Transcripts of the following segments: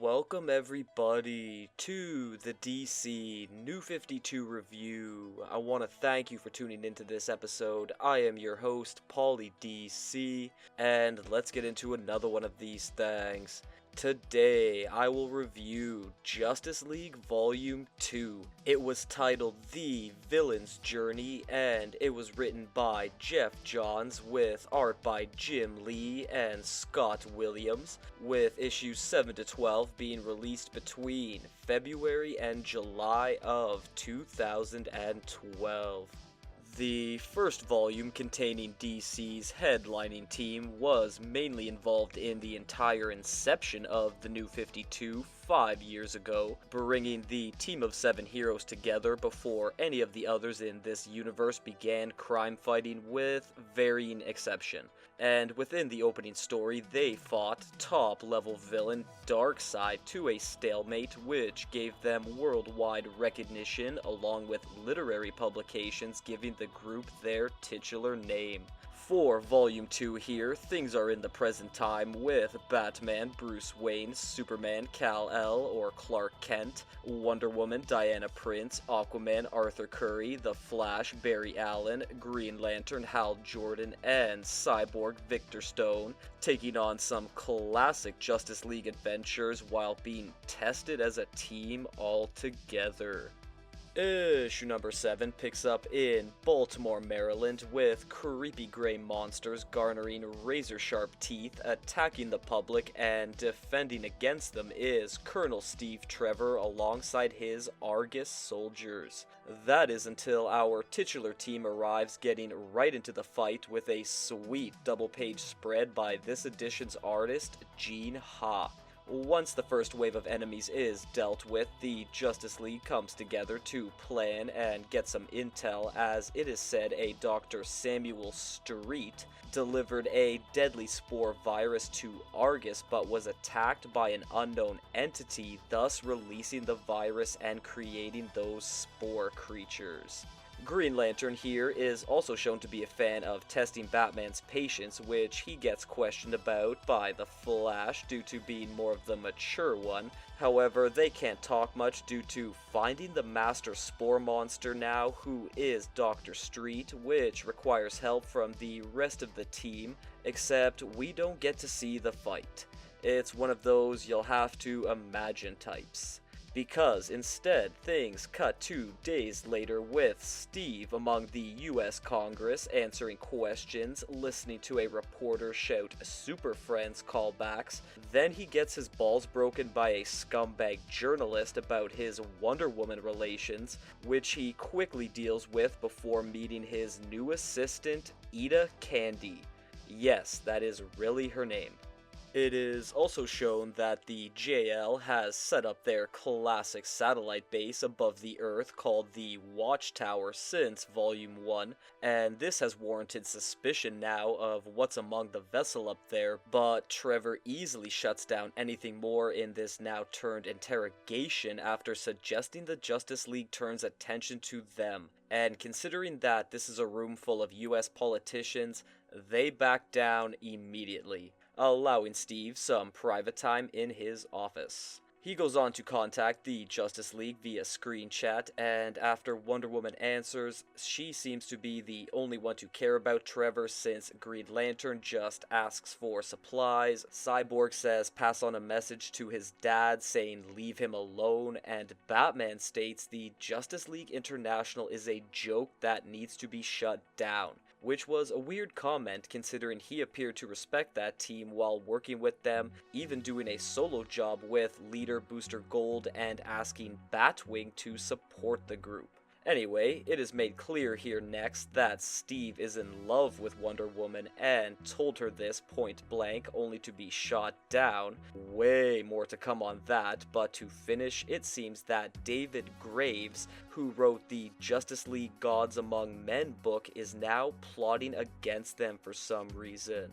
Welcome everybody to the DC New 52 review. I want to thank you for tuning into this episode. I am your host, Paulie DC, and let's get into another one of these things. Today, I will review Justice League Vol.2. It was titled The Villain's Journey, and it was written by Geoff Johns with art by Jim Lee and Scott Williams, with issues 7 to 12 being released between February and July of 2012. The first volume, containing DC's headlining team, was mainly involved in the entire inception of the New 52 5 years ago, bringing the team of 7 heroes together before any of the others in this universe began crime fighting, with varying exception. And within the opening story, they fought top-level villain Darkseid to a stalemate, which gave them worldwide recognition, along with literary publications giving the group their titular name. For Volume 2 here, things are in the present time with Batman, Bruce Wayne, Superman, Kal-El or Clark Kent, Wonder Woman, Diana Prince, Aquaman, Arthur Curry, The Flash, Barry Allen, Green Lantern, Hal Jordan, and Cyborg Victor Stone, taking on some classic Justice League adventures while being tested as a team all together. Issue number 7 picks up in Baltimore, Maryland, with creepy gray monsters garnering razor-sharp teeth, attacking the public, and defending against them is Colonel Steve Trevor alongside his Argus soldiers. That is until our titular team arrives, getting right into the fight with a sweet double-page spread by this edition's artist, Gene Ha. Once the first wave of enemies is dealt with, the Justice League comes together to plan and get some intel, as it is said a Dr. Samuel Street delivered a deadly spore virus to Argus but was attacked by an unknown entity, thus releasing the virus and creating those spore creatures. Green Lantern here is also shown to be a fan of testing Batman's patience, which he gets questioned about by the Flash due to being more of the mature one. However, they can't talk much due to finding the master spore monster now, who is Dr. Street, which requires help from the rest of the team, except we don't get to see the fight. It's one of those you'll have to imagine types. Because instead, things cut 2 days later with Steve among the US Congress answering questions, listening to a reporter shout Super Friends callbacks. Then he gets his balls broken by a scumbag journalist about his Wonder Woman relations, which he quickly deals with before meeting his new assistant, Ida Candy. Yes, that is really her name. It is also shown that the JL has set up their classic satellite base above the Earth called the Watchtower since Volume 1, and this has warranted suspicion now of what's among the vessel up there, but Trevor easily shuts down anything more in this now turned interrogation after suggesting the Justice League turns attention to them. And considering that this is a room full of US politicians, they back down immediately, allowing Steve some private time in his office. He goes on to contact the Justice League via screen chat, and after Wonder Woman answers, she seems to be the only one to care about Trevor since Green Lantern just asks for supplies. Cyborg says pass on a message to his dad saying leave him alone, and Batman states the Justice League International is a joke that needs to be shut down, which was a weird comment considering he appeared to respect that team while working with them, even doing a solo job with leader Booster Gold and asking Batwing to support the group. Anyway, it is made clear here next that Steve is in love with Wonder Woman and told her this point blank only to be shot down. Way more to come on that, but to finish, it seems that David Graves, who wrote the Justice League Gods Among Men book, is now plotting against them for some reason.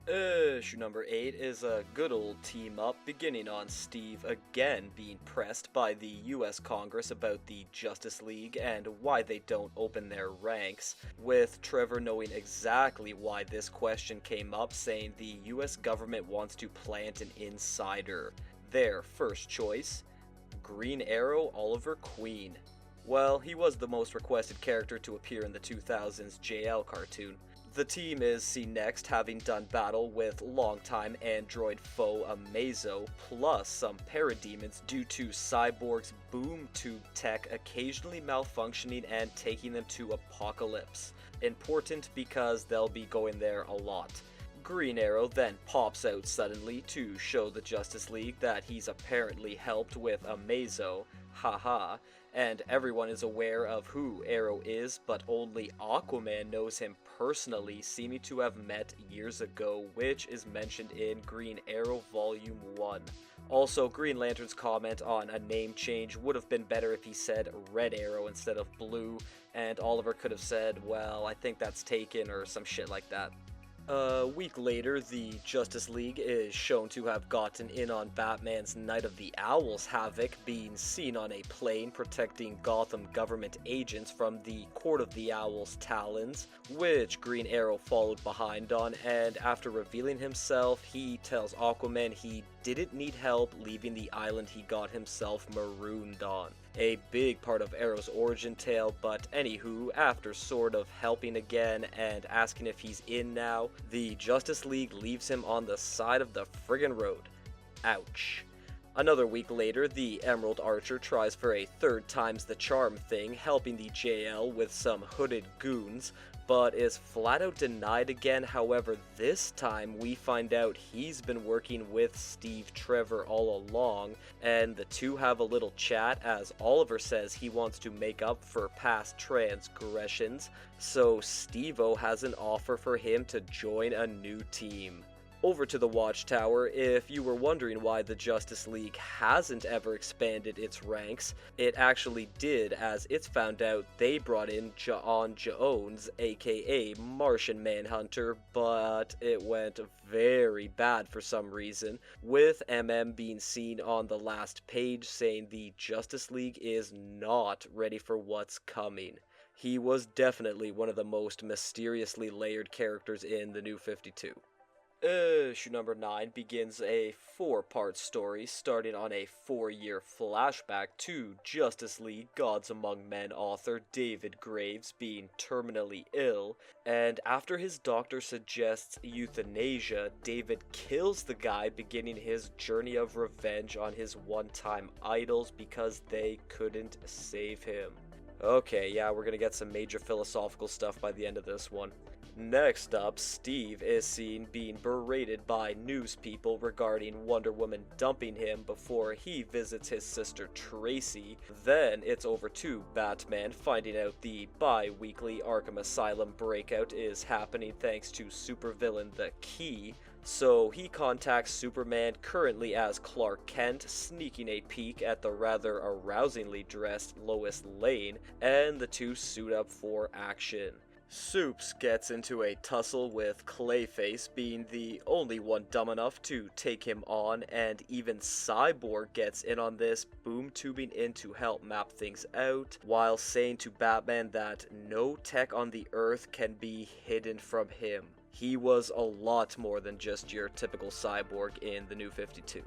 Issue number 8 is a good old team-up beginning on Steve again being pressed by the US Congress about the Justice League and why they don't open their ranks, with Trevor knowing exactly why this question came up, saying the US government wants to plant an insider. their first choice, Green Arrow Oliver Queen. Well, he was the most requested character to appear in the 2000s JL cartoon. The team is seen next having done battle with longtime android foe Amazo, plus some parademons due to Cyborg's boom tube tech occasionally malfunctioning and taking them to Apocalypse. Important because they'll be going there a lot. Green Arrow then pops out suddenly to show the Justice League that he's apparently helped with Amazo, haha, and everyone is aware of who Arrow is, but only Aquaman knows him personally, seeming to have met years ago, which is mentioned in Green Arrow Vol.1. Also, Green Lantern's comment on a name change would have been better if he said Red Arrow instead of Blue, and Oliver could have said, well, I think that's taken, or some shit like that. A week later, the Justice League is shown to have gotten in on Batman's Night of the Owls havoc, being seen on a plane protecting Gotham government agents from the Court of the Owl's talons, which Green Arrow followed behind on, and after revealing himself, he tells Aquaman he didn't need help leaving the island he got himself marooned on. A big part of Arrow's origin tale, but anywho, after sort of helping again and asking if he's in now, the Justice League leaves him on the side of the friggin' road. Ouch. Another week later, the Emerald Archer tries for a third time's the charm thing, helping the JL with some hooded goons, but is flat out denied again. However, this time we find out he's been working with Steve Trevor all along, and the two have a little chat as Oliver says he wants to make up for past transgressions, so Steve-O has an offer for him to join a new team. Over to the Watchtower. If you were wondering why the Justice League hasn't ever expanded its ranks, it actually did, as it's found out they brought in John Jones, aka Martian Manhunter, but it went very bad for some reason, with being seen on the last page saying the Justice League is not ready for what's coming. He was definitely one of the most mysteriously layered characters in the New 52. Issue number 9 begins a 4-part story starting on a 4-year flashback to Justice League Gods Among Men author David Graves being terminally ill, and after his doctor suggests euthanasia, David kills the guy, beginning his journey of revenge on his one-time idols because they couldn't save him. Okay, yeah, we're gonna get some major philosophical stuff by the end of this one. Next up, Steve is seen being berated by news people regarding Wonder Woman dumping him before he visits his sister Tracy. Then it's over to Batman finding out the bi-weekly Arkham Asylum breakout is happening thanks to supervillain The Key. So he contacts Superman, currently as Clark Kent, sneaking a peek at the rather arousingly dressed Lois Lane, and the two suit up for action. Supes gets into a tussle with Clayface being the only one dumb enough to take him on, and even Cyborg gets in on this, boom tubing in to help map things out, while saying to Batman that no tech on the Earth can be hidden from him. He was a lot more than just your typical Cyborg in the New 52.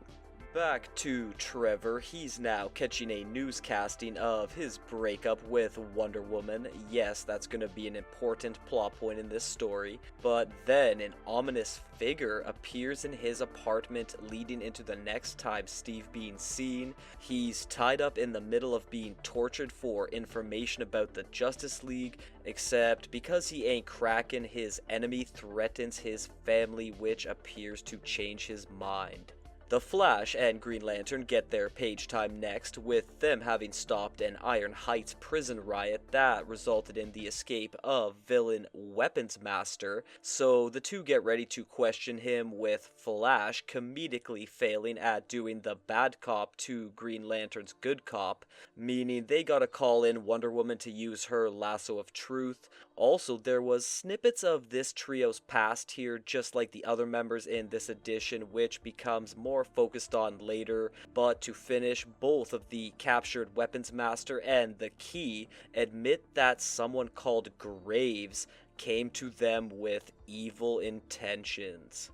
Back to Trevor, he's now catching a newscasting of his breakup with Wonder Woman. Yes, that's gonna be an important plot point in this story, but then an ominous figure appears in his apartment, leading into the next time Steve being seen. He's tied up in the middle of being tortured for information about the Justice League, except because he ain't cracking, his enemy threatens his family, which appears to change his mind. The Flash and Green Lantern get their page time next, with them having stopped an Iron Heights prison riot that resulted in the escape of villain Weapons Master, so the two get ready to question him, with Flash comedically failing at doing the bad cop to Green Lantern's good cop, meaning they gotta call in Wonder Woman to use her lasso of truth. Also, there was snippets of this trio's past here, just like the other members in this edition, which becomes more focused on later, but to finish, both of the captured Weapons Master and the Key admit that someone called Graves came to them with evil intentions.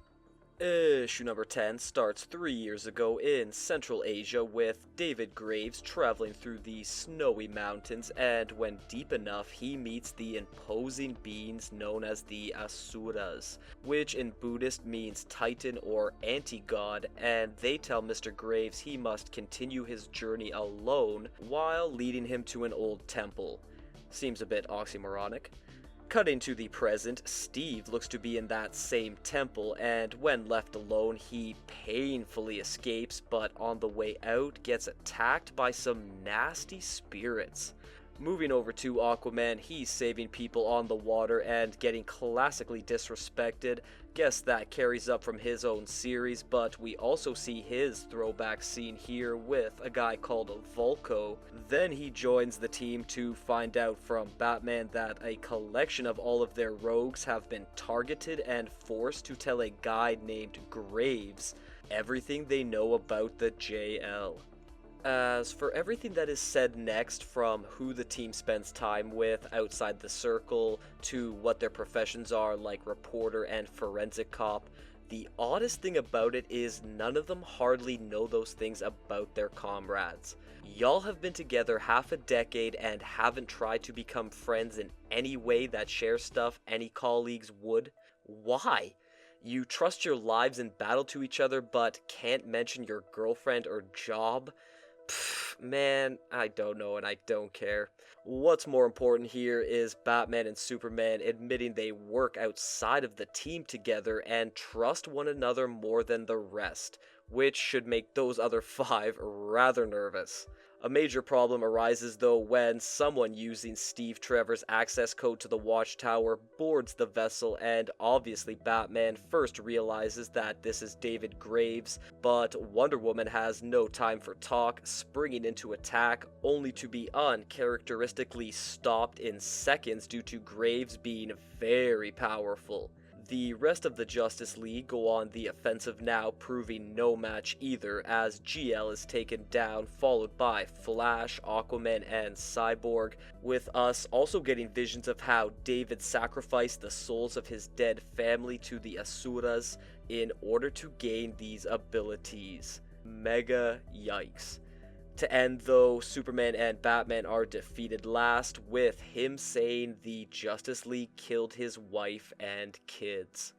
Issue number 10 starts 3 years ago in Central Asia with David Graves traveling through the snowy mountains, and when deep enough he meets the imposing beings known as the Asuras, which in Buddhist means Titan or anti-god, and they tell Mr. Graves he must continue his journey alone while leading him to an old temple. Seems a bit oxymoronic. Cutting to the present, Steve looks to be in that same temple, and when left alone, he painfully escapes, but on the way out gets attacked by some nasty spirits. Moving over to Aquaman, he's saving people on the water and getting classically disrespected. Guess that carries up from his own series, but we also see his throwback scene here with a guy called Vol.2. Then he joins the team to find out from Batman that a collection of all of their rogues have been targeted and forced to tell a guy named Graves everything they know about the JL. As for everything that is said next, from who the team spends time with outside the circle, to what their professions are like reporter and forensic cop, the oddest thing about it is none of them hardly know those things about their comrades. Y'all have been together half a decade and haven't tried to become friends in any way that share stuff any colleagues would? Why? You trust your lives in battle to each other but can't mention your girlfriend or job? Pfft, man, I don't know and I don't care. What's more important here is Batman and Superman admitting they work outside of the team together and trust one another more than the rest, which should make those other 5 rather nervous. A major problem arises though when someone using Steve Trevor's access code to the watchtower boards the vessel, and obviously Batman first realizes that this is David Graves, but Wonder Woman has no time for talk, springing into attack only to be uncharacteristically stopped in seconds due to Graves being very powerful. The rest of the Justice League go on the offensive now, proving no match either, as GL is taken down, followed by Flash, Aquaman, and Cyborg, with us also getting visions of how David sacrificed the souls of his dead family to the Asuras in order to gain these abilities. Mega yikes. To end though, Superman and Batman are defeated last, with him saying the Justice League killed his wife and kids.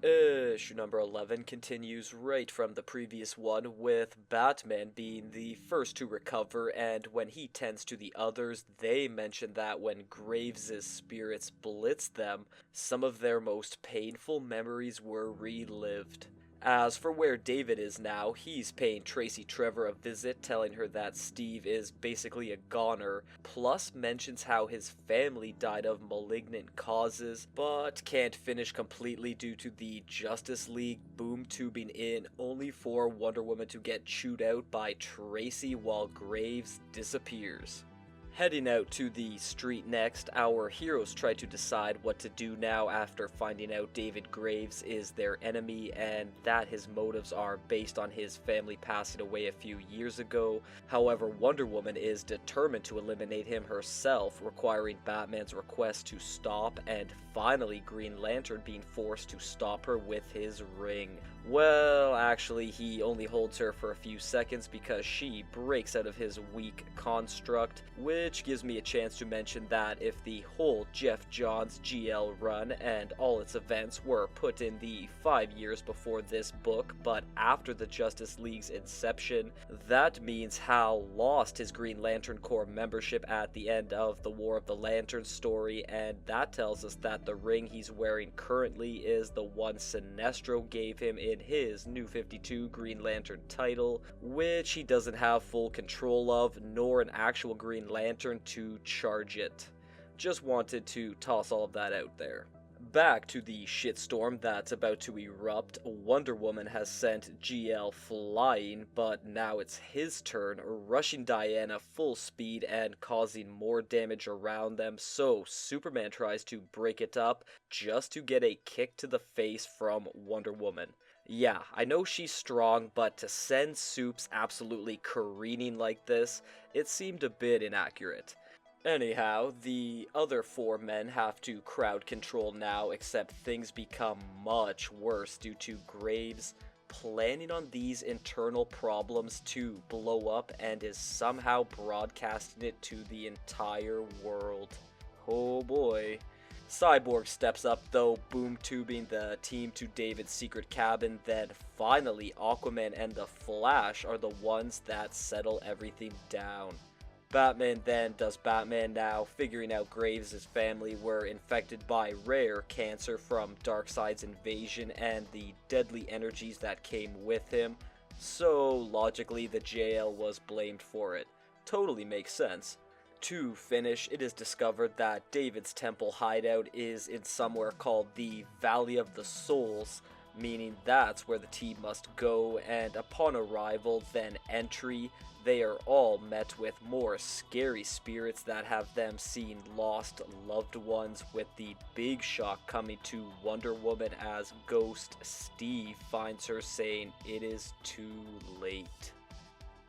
Issue number 11 continues right from the previous one, with Batman being the first to recover, and when he tends to the others, they mention that when Graves' spirits blitzed them, some of their most painful memories were relived. As for where David is now, he's paying Tracy Trevor a visit, telling her that Steve is basically a goner, plus mentions how his family died of malignant causes, but can't finish completely due to the Justice League boom tubing in, only for Wonder Woman to get chewed out by Tracy while Graves disappears. Heading out to the street next, our heroes try to decide what to do now after finding out David Graves is their enemy and that his motives are based on his family passing away a few years ago. However, Wonder Woman is determined to eliminate him herself, requiring Batman's request to stop, and finally Green Lantern being forced to stop her with his ring. Well, actually, he only holds her for a few seconds because she breaks out of his weak construct, which gives me a chance to mention that if the whole Geoff Johns GL run and all its events were put in the 5 years before this book, but after the Justice League's inception, that means Hal lost his Green Lantern Corps membership at the end of the War of the Lanterns story, and that tells us that the ring he's wearing currently is the one Sinestro gave him in his New 52 Green Lantern title, which he doesn't have full control of, nor an actual Green Lantern to charge it. Just wanted to toss all of that out there. Back to the shitstorm that's about to erupt, Wonder Woman has sent GL flying, but now it's his turn, rushing Diana full speed and causing more damage around them, so Superman tries to break it up just to get a kick to the face from Wonder Woman. Yeah, I know she's strong, but to send Supes absolutely careening like this, it seemed a bit inaccurate. Anyhow, the other four men have to crowd control now, except things become much worse due to Graves planning on these internal problems to blow up and is somehow broadcasting it to the entire world. Oh boy. Cyborg steps up though, boom tubing the team to David's secret cabin, then finally Aquaman and the Flash are the ones that settle everything down. Batman then does Batman now, figuring out Graves' family were infected by rare cancer from Darkseid's invasion and the deadly energies that came with him, so logically the JL was blamed for it. Totally makes sense. To finish, it is discovered that David's temple hideout is in somewhere called the Valley of the Souls, meaning that's where the team must go, and upon arrival, then entry, they are all met with more scary spirits that have them seeing lost loved ones, with the big shock coming to Wonder Woman as Ghost Steve finds her saying it is too late.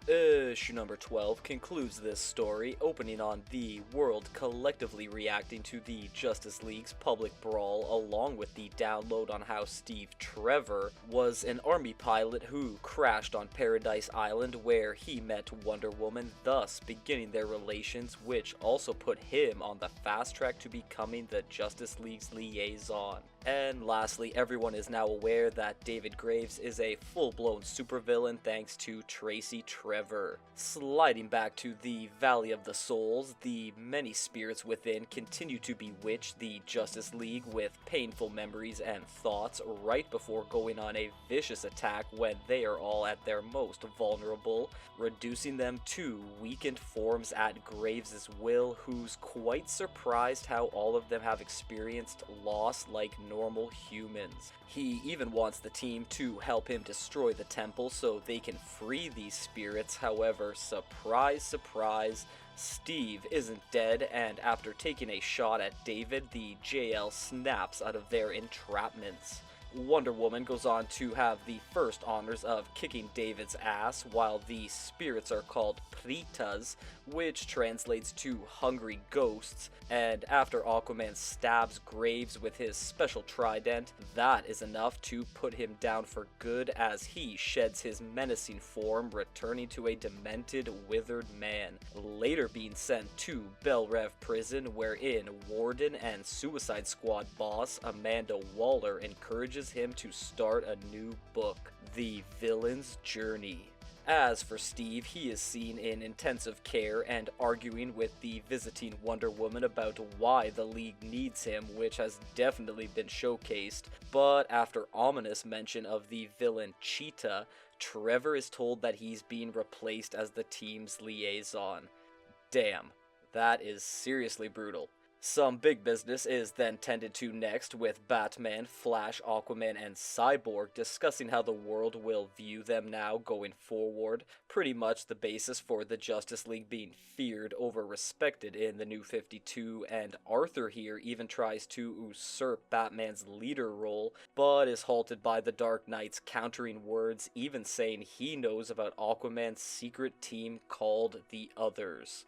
Issue number 12 concludes this story, opening on the world collectively reacting to the Justice League's public brawl, along with the download on how Steve Trevor was an army pilot who crashed on Paradise Island where he met Wonder Woman, thus beginning their relations, which also put him on the fast track to becoming the Justice League's liaison. And lastly, everyone is now aware that David Graves is a full-blown supervillain thanks to Tracy Trevor. Sliding back to the Valley of the Souls, the many spirits within continue to bewitch the Justice League with painful memories and thoughts right before going on a vicious attack when they are all at their most vulnerable, reducing them to weakened forms at Graves' will, who's quite surprised how all of them have experienced loss like normal humans. He even wants the team to help him destroy the temple so they can free these spirits. However, surprise, surprise, Steve isn't dead, and after taking a shot at David, the JL snaps out of their entrapments. Wonder Woman goes on to have the first honors of kicking David's ass, while the spirits are called Pritas, which translates to hungry ghosts, and after Aquaman stabs Graves with his special trident, that is enough to put him down for good as he sheds his menacing form, returning to a demented, withered man, later being sent to Belle Reve prison, wherein Warden and Suicide Squad boss Amanda Waller encourages him to start a new book, The Villain's Journey. As for Steve, he is seen in intensive care and arguing with the visiting Wonder Woman about why the League needs him, which has definitely been showcased, but after ominous mention of the villain Cheetah, Trevor is told that he's being replaced as the team's liaison. Damn, that is seriously brutal. Some big business is then tended to next, with Batman, Flash, Aquaman, and Cyborg discussing how the world will view them now going forward, pretty much the basis for the Justice League being feared over respected in the New 52, and Arthur here even tries to usurp Batman's leader role, but is halted by the Dark Knight's countering words, even saying he knows about Aquaman's secret team called the Others.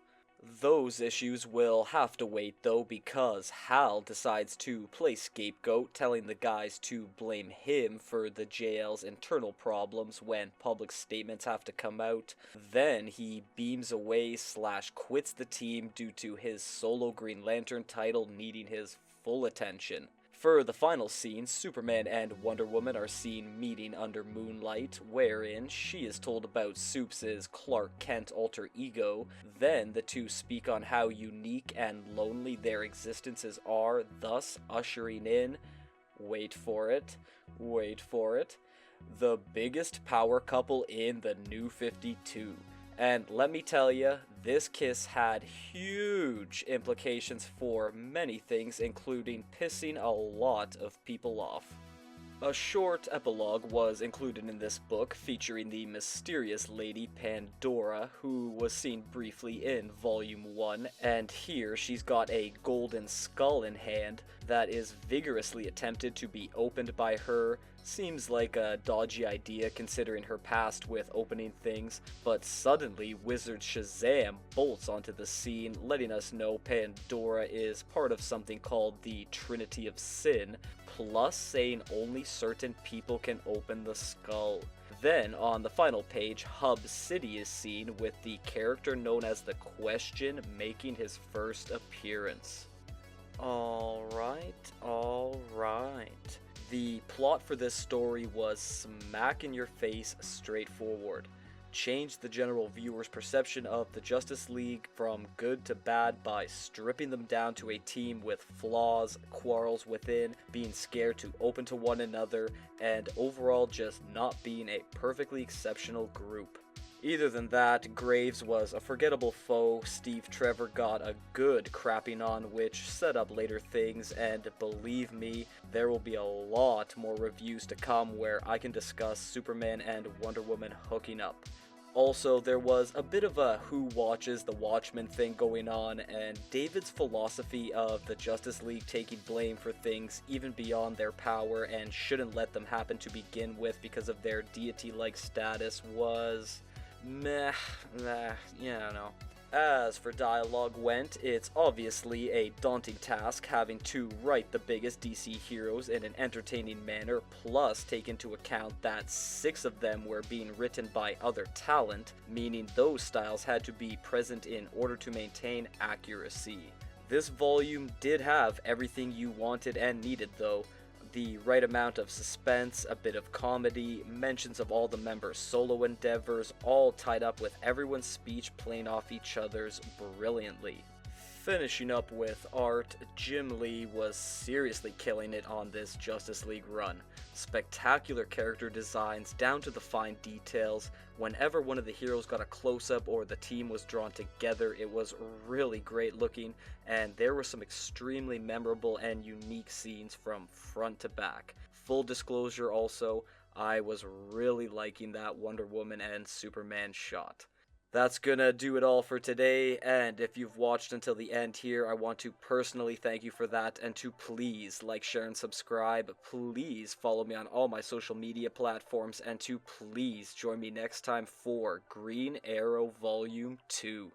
Those issues will have to wait though, because Hal decides to play scapegoat, telling the guys to blame him for the JL's internal problems when public statements have to come out. Then he beams away / quits the team due to his solo Green Lantern title needing his full attention. For the final scene, Superman and Wonder Woman are seen meeting under moonlight, wherein she is told about Supes' Clark Kent alter ego. Then the two speak on how unique and lonely their existences are, thus ushering in, wait for it, the biggest power couple in the New 52. And let me tell ya, this kiss had huge implications for many things, including pissing a lot of people off. A short epilogue was included in this book featuring the mysterious Lady Pandora, who was seen briefly in Volume 1, and here she's got a golden skull in hand that is vigorously attempted to be opened by her, Seems like a dodgy idea considering her past with opening things, but suddenly Wizard Shazam bolts onto the scene, letting us know Pandora is part of something called the Trinity of Sin, plus saying only certain people can open the skull. Then, on the final page, Hub City is seen with the character known as the Question making his first appearance. Alright. The plot for this story was smack in your face, straightforward. Changed the general viewer's perception of the Justice League from good to bad by stripping them down to a team with flaws, quarrels within, being scared to open to one another, and overall just not being a perfectly exceptional group. Either than that, Graves was a forgettable foe, Steve Trevor got a good crapping on which set up later things, and believe me, there will be a lot more reviews to come where I can discuss Superman and Wonder Woman hooking up. Also, there was a bit of a who watches the Watchmen thing going on, and David's philosophy of the Justice League taking blame for things even beyond their power and shouldn't let them happen to begin with because of their deity-like status was meh, yeah, I don't know. As for dialogue went, it's obviously a daunting task having to write the biggest DC heroes in an entertaining manner, plus take into account that 6 of them were being written by other talent, meaning those styles had to be present in order to maintain accuracy. This volume did have everything you wanted and needed though. The right amount of suspense, a bit of comedy, mentions of all the members' solo endeavors, all tied up with everyone's speech playing off each other's brilliantly. Finishing up with art, Jim Lee was seriously killing it on this Justice League run. Spectacular character designs down to the fine details. Whenever one of the heroes got a close-up or the team was drawn together, it was really great looking, and there were some extremely memorable and unique scenes from front to back. Full disclosure also, I was really liking that Wonder Woman and Superman shot. That's gonna do it all for today, and if you've watched until the end here, I want to personally thank you for that, and to please like, share, and subscribe. Please follow me on all my social media platforms, and to please join me next time for Green Arrow Volume 2.